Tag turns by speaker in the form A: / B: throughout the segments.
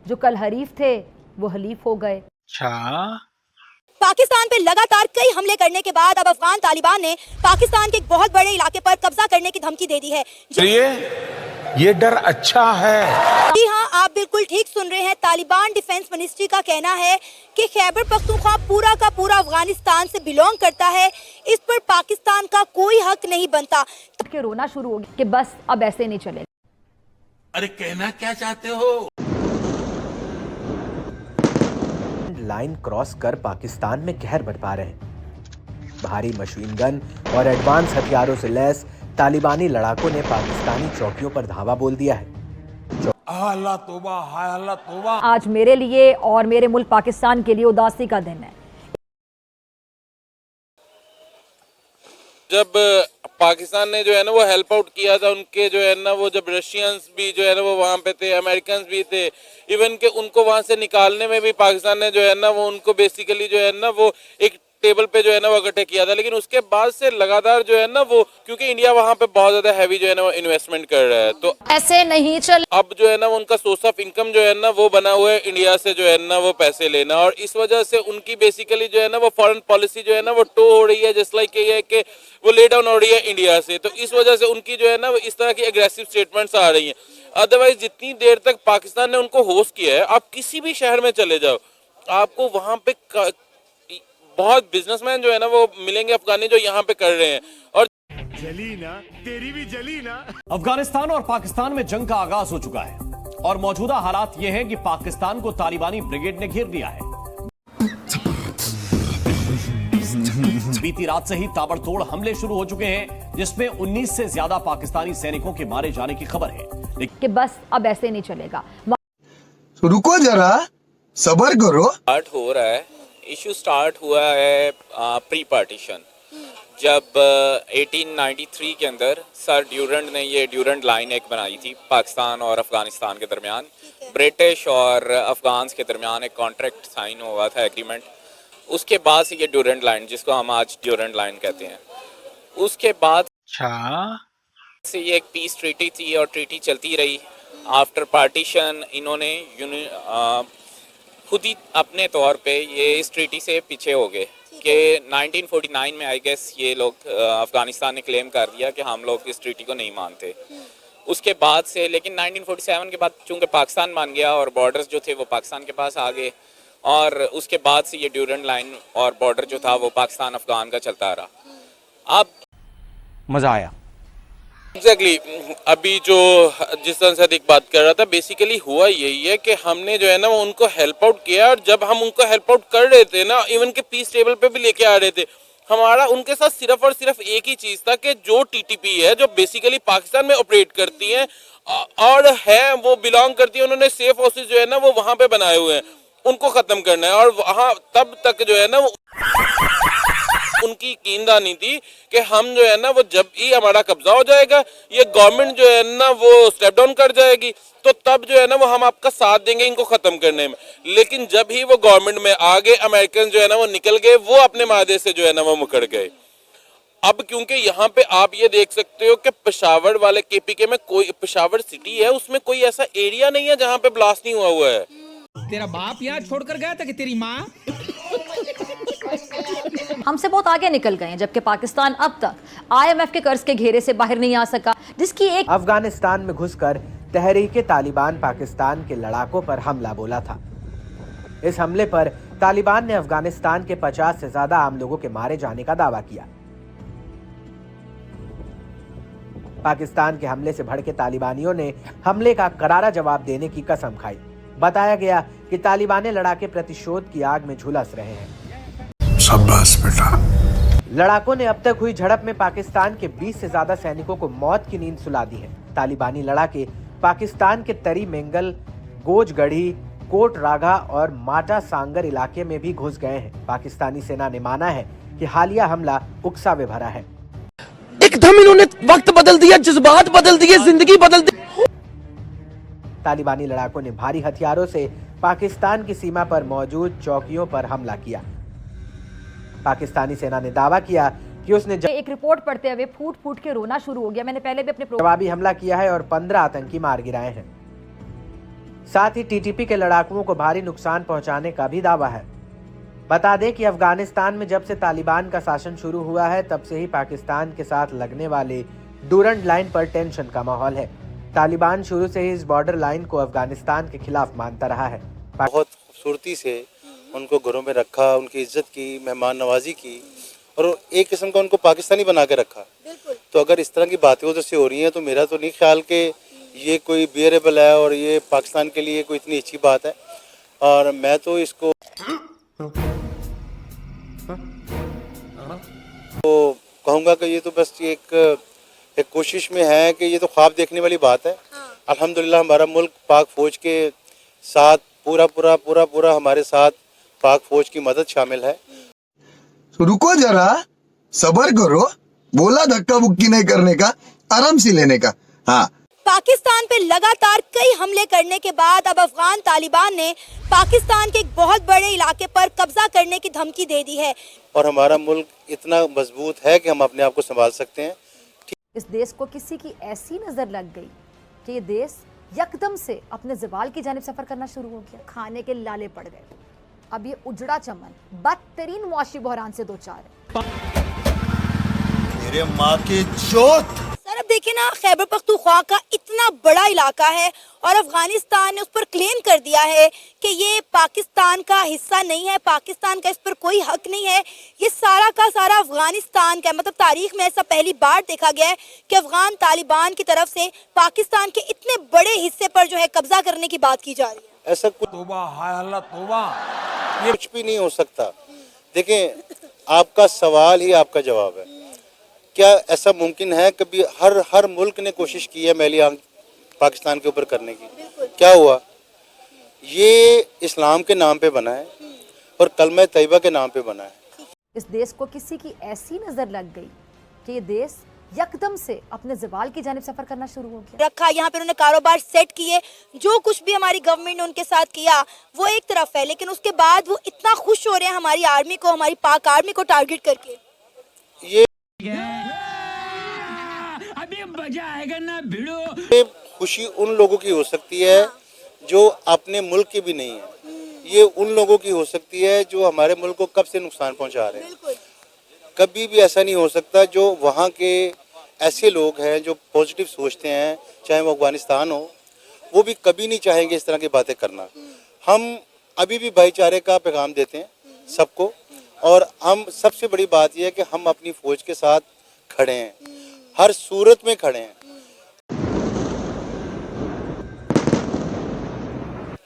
A: जो कल हरीफ थे वो हलीफ हो गए।
B: पाकिस्तान पे लगातार कई हमले करने के बाद अब अफगान तालिबान ने पाकिस्तान के एक बहुत बड़े इलाके पर कब्जा करने की धमकी दे दी है।
C: ये डर अच्छा है।
B: जी हाँ, आप बिल्कुल ठीक सुन रहे हैं। तालिबान डिफेंस मिनिस्ट्री का कहना है कि खैबर पख्तूनख्वा पूरा का पूरा अफगानिस्तान से बिलोंग करता है, इस पर पाकिस्तान का कोई हक नहीं बनता।
A: के रोना शुरू हो गया कि बस अब ऐसे नहीं चलेगा।
C: अरे कहना क्या चाहते हो?
D: लाइन क्रॉस कर पाकिस्तान में कहर बरपा रहे हैं। भारी मशीन गन और एडवांस हथियारों से लैस तालिबानी लड़ाकों ने पाकिस्तानी चौकियों पर धावा बोल दिया है।
C: अल्लाह तौबा, हाय अल्लाह तौबा।
A: आज मेरे लिए और मेरे मुल्क पाकिस्तान के लिए उदासी का दिन है।
E: जब पाकिस्तान ने जो है ना वो हेल्प आउट किया था उनके जो है ना वो जब रशियंस भी जो है ना वो वहाँ पे थे, अमेरिकन भी थे, इवन के उनको वहाँ से निकालने में भी पाकिस्तान ने जो है ना वो उनको बेसिकली जो है ना वो एक टेबल पे जो है ना वो इकट्ठे किया था। लेकिन उसके बाद से लगातार जो है ना वो क्योंकि इंडिया वहाँ पे बहुत ज्यादा हैवी जो है ना वो इन्वेस्टमेंट कर रहा है, तो
A: ऐसे नहीं चल।
E: अब जो है ना उनका सोर्स ऑफ इनकम जो है ना वो बना हुआ है इंडिया से जो है ना वो पैसे लेना, और इस वजह से उनकी बेसिकली जो है ना वो फॉरेन पॉलिसी जो है ना वो टो हो रही है, जस्ट लाइक ये है कि वो ले डाउन हो रही है इंडिया से। तो इस वजह से उनकी जो है ना वो इस तरह की एग्रेसिव स्टेटमेंट्स आ रही हैं। अदरवाइज जितनी देर तक पाकिस्तान ने उनको होस्ट किया है, आप किसी भी शहर में चले जाओ, आपको वहां पे बहुत बिजनेसमैन जो है ना वो मिलेंगे अफगानी जो यहाँ पे कर रहे हैं। और
F: जली ना, तेरी भी जली ना।
G: अफगानिस्तान और पाकिस्तान में जंग का आगाज हो चुका है और मौजूदा हालात ये हैं कि पाकिस्तान को तालिबानी ब्रिगेड ने घेर लिया है। बीती रात से ही ताबड़तोड़ हमले शुरू हो चुके हैं, जिसमें 19 से ज्यादा पाकिस्तानी सैनिकों के मारे जाने की खबर है।
A: कि बस अब ऐसे नहीं चलेगा।
H: रुको जरा, सब्र करो।
E: स्टार्ट हो रहा है, इशू स्टार्ट हुआ है प्री पार्टीशन, जब 1893 के अंदर सर ड्यूरेंट ने ये ड्यूरेंट लाइन एक बनाई थी पाकिस्तान और अफगानिस्तान के दरमियान। ब्रिटिश और अफगान्स के दरमियान एक कॉन्ट्रैक्ट साइन हुआ था, एग्रीमेंट। उसके बाद से ये ड्यूरेंट लाइन, जिसको हम आज ड्यूरेंट लाइन कहते हैं, उसके बाद से ये एक पीस ट्रीटी थी और ट्रीटी चलती रही। आफ्टर पार्टीशन इन्होंने खुद ही अपने तौर पे ये इस ट्रीटी से पीछे हो गए कि 1949 में आई गेस ये लोग अफगानिस्तान ने क्लेम कर दिया कि हम लोग इस ट्रीटी को नहीं मानते। उसके बाद से लेकिन 1947 के बाद चूंकि पाकिस्तान मान गया और बॉर्डर्स जो थे वो पाकिस्तान के पास आ गए, और उसके बाद से ये ड्यूरेंट लाइन और बॉर्डर जो था वो पाकिस्तान अफगान का चलता रहा। अब
G: मजा आया।
E: एग्जैक्टली अभी जो जिस तरह से अधिक बात कर रहा था, बेसिकली हुआ यही है कि हमने जो है ना वो उनको हेल्प आउट किया, और जब हम उनको हेल्प आउट कर रहे थे ना, इवन के पीस टेबल पे भी लेके आ रहे थे, हमारा उनके साथ सिर्फ और सिर्फ एक ही चीज था कि जो टीटीपी है जो बेसिकली पाकिस्तान में ऑपरेट करती है और है वो बिलोंग करती है, उन्होंने सेफ हाउसेज जो है ना वो वहां पे बनाए हुए हैं, उनको खत्म करना है। और वहां तब तक जो है ना वो उनकी कीनदानी थी कि हम जो है ना वो जब ही हमारा कब्जा हो जाएगा, ये गवर्नमेंट जो है ना वो स्टेप डाउन कर जाएगी, तो तब जो है ना वो हम आपका साथ देंगे इनको खत्म करने में। लेकिन जब ही वो गवर्नमेंट में आ गए, अमेरिकन जो है ना वो निकल गए, वो अपने मादे से जो है ना वो मुकर गए। अब क्योंकि यहाँ पे आप ये देख सकते हो कि पेशावर वाले केपीके में कोई, पेशावर सिटी है उसमें कोई ऐसा एरिया नहीं है जहाँ पे ब्लास्ट नहीं हुआ है।
I: तेरा बाप यहाँ छोड़कर गया था कि तेरी माँ?
A: हमसे बहुत आगे निकल गए हैं, जबकि पाकिस्तान अब तक IMF के कर्ज के घेरे से बाहर नहीं आ सका, जिसकी एक
D: अफगानिस्तान में घुसकर तहरीके तालिबान पाकिस्तान के लड़ाकों पर हमला बोला था। इस हमले पर तालिबान ने अफगानिस्तान के 50 से ज्यादा आम लोगों के मारे जाने का दावा किया। पाकिस्तान के हमले से भड़के तालिबानियों ने हमले का करारा जवाब देने की कसम खाई। बताया गया कि तालिबानी लड़ाके प्रतिशोध की आग में झुलस रहे हैं।
C: शाबाश बेटा।
D: लड़ाकों ने अब तक हुई झड़प में पाकिस्तान के 20 से ज्यादा सैनिकों को मौत की नींद सुला दी है। तालिबानी लड़ाके पाकिस्तान के तरी मेंगल, गोजगढ़ी, कोट रागा और माटा सांगर इलाके में भी घुस गए हैं। पाकिस्तानी सेना ने माना है कि हालिया हमला उकसावे भरा है।
J: एकदम इन्होंने वक्त बदल दिया, जज्बात बदल दिए, जिंदगी बदल दी।
D: तालिबानी लड़ाकों ने भारी हथियारों से पाकिस्तान की सीमा पर मौजूद चौकियों पर हमला किया। पाकिस्तानी सेना ने दावा किया कि उसने
A: एक रिपोर्ट पढ़ते हुए फूट फूट के रोना शुरू हो गया। मैंने पहले भी अपने
D: जवाबी हमला किया है और 15 आतंकी मार गिराए हैं। साथ ही टीटीपी के लड़ाकुओं को भारी नुकसान पहुंचाने का भी दावा है। बता दें कि अफगानिस्तान में जब से तालिबान का शासन शुरू हुआ है तब से ही पाकिस्तान के साथ लगने वाले डूरंड लाइन पर टेंशन का माहौल है। तालिबान शुरू से ही इस बॉर्डर लाइन को अफगानिस्तान के खिलाफ मानता रहा है।
K: बहुत खूबसूरती से उनको घरों में रखा, उनकी इज्जत की, मेहमान नवाजी की और एक किस्म का उनको पाकिस्तानी बना के रखा। तो अगर इस तरह की बातें उधर से हो रही हैं तो मेरा तो नहीं ख्याल कि ये कोई बियरेबल है और ये पाकिस्तान के लिए कोई इतनी अच्छी बात है। और मैं तो इसको तो कहूँगा कि ये तो बस एक कोशिश में है कि ये तो ख्वाब देखने वाली बात है। अल्हम्दुलिल्लाह हमारा मुल्क पाक फौज के साथ पूरा हमारे साथ पाक फौज की मदद शामिल है।
H: रुको जरा, सबर करो, बोला धक्का बुक्की नहीं करने का, आराम से लेने का। हाँ,
B: पाकिस्तान पे लगातार कई हमले करने के बाद अब अफगान तालिबान ने पाकिस्तान के एक बहुत बड़े इलाके पर कब्जा करने की धमकी दे दी है।
K: और हमारा मुल्क इतना मजबूत है कि हम अपने आप को संभाल सकते हैं।
A: इस देश को किसी की ऐसी नजर लग गई कि ये देश यकदम से अपने ज़वाल की जानिब सफर करना शुरू हो गया। खाने के लाले पड़ गए। अब ये उजड़ा चमन बदतरीन मुआशी बहरान से दो चार है।
C: मेरे माँ की चोट।
B: सर अब देखिए ना, खैबर पख्तूनख्वा का इतना बड़ा इलाका है और अफगानिस्तान ने उस पर क्लेम कर दिया है कि ये पाकिस्तान का हिस्सा नहीं है, पाकिस्तान का इस पर कोई हक नहीं है, ये सारा का सारा अफगानिस्तान का है। मतलब तारीख में ऐसा पहली बार देखा गया है कि अफगान तालिबान की तरफ से पाकिस्तान के इतने बड़े हिस्से पर जो है कब्जा करने की बात की जा रही है।
K: ऐसा कुछ
C: तौबा, हाय अल्लाह तौबा।
K: ये कुछ भी नहीं हो सकता। देखें, आपका सवाल ही आपका जवाब है। क्या ऐसा मुमकिन है? कभी हर मुल्क ने कोशिश की है मैली आंख पाकिस्तान के ऊपर करने की। क्या हुआ? ये इस्लाम के नाम पे बना है और कलमा तैयबा के नाम पे बना है।
A: इस देश को किसी की ऐसी नजर लग गई कि ये देश यकदम से अपने ज़वाल की जानिब सफर करना शुरू हो गया।
B: रखा यहाँ पे उन्होंने कारोबार सेट किए, जो कुछ भी हमारी गवर्नमेंट ने उनके साथ किया वो एक तरफ है, लेकिन उसके बाद वो इतना खुश हो रहे हैं हमारी आर्मी को, हमारी पाक आर्मी को टारगेट करके।
K: ये
I: अभी मजा आएगा ना भिड़ो।
K: ये खुशी उन लोगों की हो सकती है जो अपने मुल्क की भी नहीं है। ये उन लोगों की हो सकती है जो हमारे मुल्क को कब से नुकसान पहुंचा रहे हैं। कभी भी ऐसा नहीं हो सकता जो वहाँ के ऐसे लोग हैं जो पॉजिटिव सोचते हैं, चाहे वो अफगानिस्तान हो, वो भी कभी नहीं चाहेंगे इस तरह की बातें करना। हम अभी भी भाईचारे का पैगाम देते हैं सबको, और हम सबसे बड़ी बात यह है कि हम अपनी फौज के साथ खड़े हैं, हर सूरत में खड़े हैं।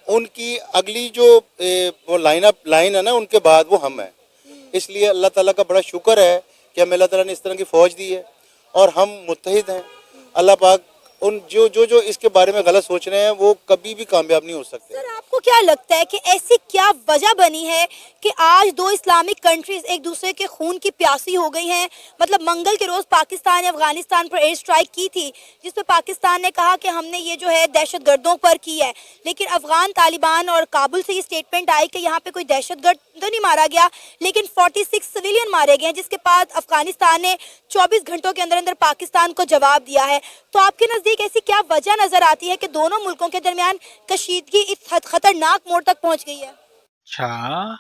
K: उनकी अगली जो वो लाइन है ना, उनके बाद वो हम हैं। इसलिए अल्लाह ताला का बड़ा शुक्र है कि हमें अल्लाह ताला ने इस तरह की फ़ौज दी है और हम मुत्तहिद हैं। अल्लाह पाक उन जो इसके बारे में गलत सोच रहे हैं वो कभी भी कामयाब नहीं हो सकते।
B: सर आपको क्या लगता है कि ऐसी क्या वजह बनी है कि आज दो इस्लामिक कंट्रीज एक दूसरे के खून की प्यासी हो गई हैं? मतलब मंगल के रोज पाकिस्तान ने अफगानिस्तान पर एयर स्ट्राइक की थी, जिसपे पाकिस्तान ने कहा कि हमने ये जो है दहशतगर्दों पर की है, लेकिन अफगान तालिबान और काबुल से ये स्टेटमेंट आई कि यहाँ पे कोई दहशतगर्द तो नहीं मारा गया, लेकिन 46 सिविलियन मारे गए, जिसके बाद अफगानिस्तान ने 24 घंटों के अंदर अंदर पाकिस्तान को जवाब दिया है। तो आपके नजदीक ऐसी क्या वजह नजर आती है कि दोनों मुल्कों के दरमियान कशीदगी इस खतरनाक मोड़ तक पहुंच गई है?
C: अच्छा,